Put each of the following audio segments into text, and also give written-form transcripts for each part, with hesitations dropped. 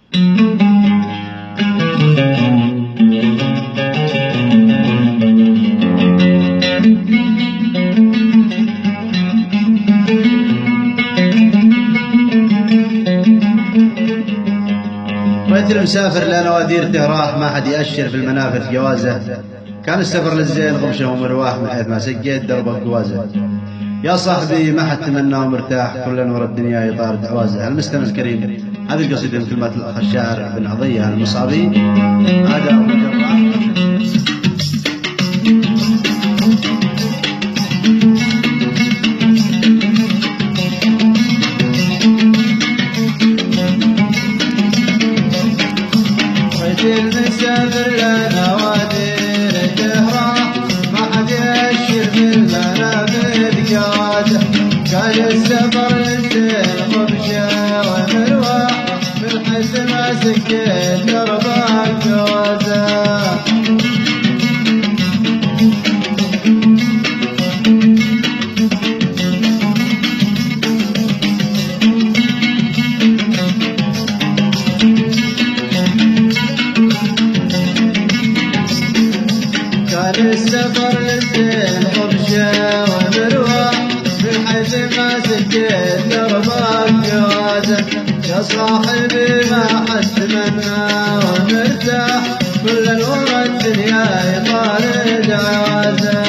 مثل مسافر لنواديرته راح ما حد يأشر في المنافذ جوازه، كان السفر للزين غبشه ومرواح من حيث ما سجيت دربك جوازه. يا صاحبي ما حد تمنى ومرتاح، كل نور الدنيا يطارد عوازه. المستمع الكريم، هذه القصيدة من كلمات الأخ الشاعر بن عضية المصعبي. هذا أبو جراح. المسافر لنواديرته راح ما حد يأشر في المنافذ جوازه، قال السفر للزين غبشه ومرواح من حيث ما سكت دربك جوازه. السفر للزين غبشه ومرواح من حيث ما سكت دربك جوازه. يا صاحبي ما حد تمنى ومرتاح، كل الورى الدنيا يطارد عوازه.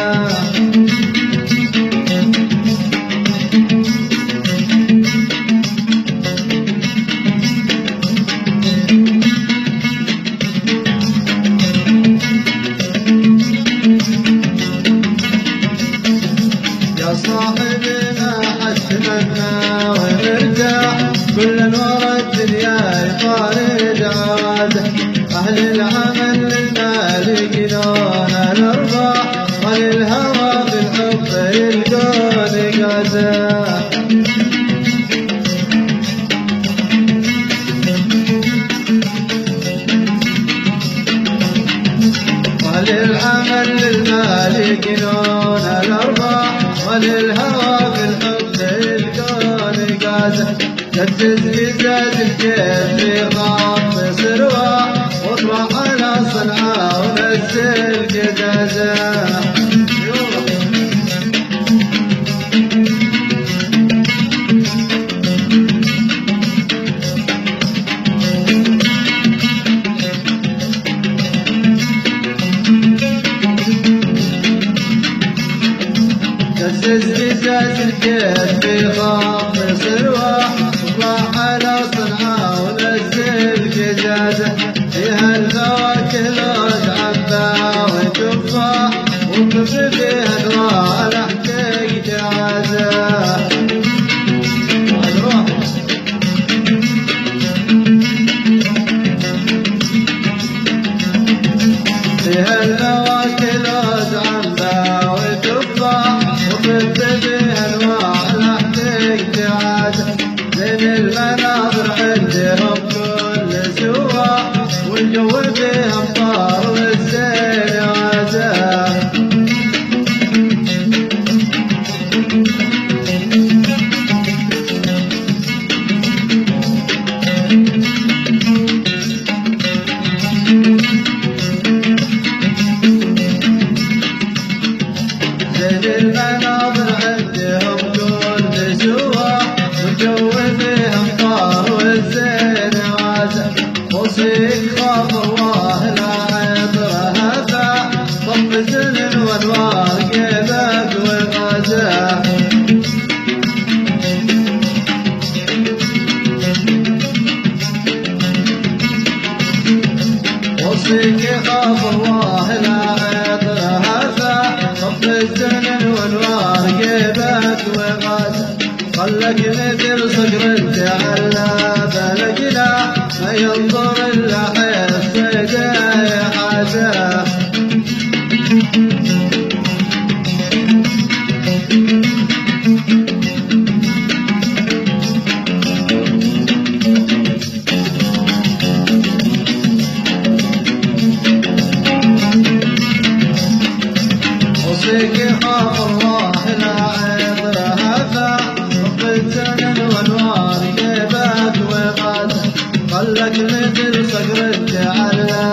صاحبي ما حد تمنى ومرتاح، كل نور الدنيا يطارد عوازه. أهل العمل للمال يجنون الأرباح، وللهوى بالحب يلقون قازه. وللعمل للمال يجنون الأرباح، وللهوى بالحب يلقون قازه. جدد بزاد الكيف في خط سرواح، واطرح على صنعاء ونزل قزازه. بزاز الكيف في خط سرواح، واطرح على صنعاء ونزل قزازه. فيها الفواكه لوز عنبه وتفاح، وكفر فيها انواع الاحتاج جعازه. فيها الفواكه لوز عنبه وتفاح، وكفر فيها انواع الاحتاج جعازه. زين المناظر عندهم كل سواح، والجو فيها امطار والزين عازه. زين المناظر عندهم كل سواح، والجو فيها امطار والزين عازه. وصيك خاف الله لا يطرها فاح، طف زن وانوار قيبك وغازه. وصيك خاف الله لا يطرها فاح، طف زن وانوار قيبك وغازه. خلك مثل صقر تعلى بلقنا، ما ينظر الا حيث يديه حازه. وصيك خاف الله لا يضرها فاح، طف الزمن وانوار جيبك وغازه. خلك مثل صقر الجعلة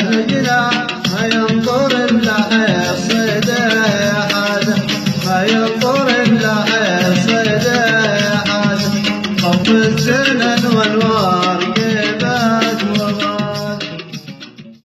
بالجناح ما ينطر إلا حصد حاجة ما ينطر إلا حصد حاجة طف الزمن والوار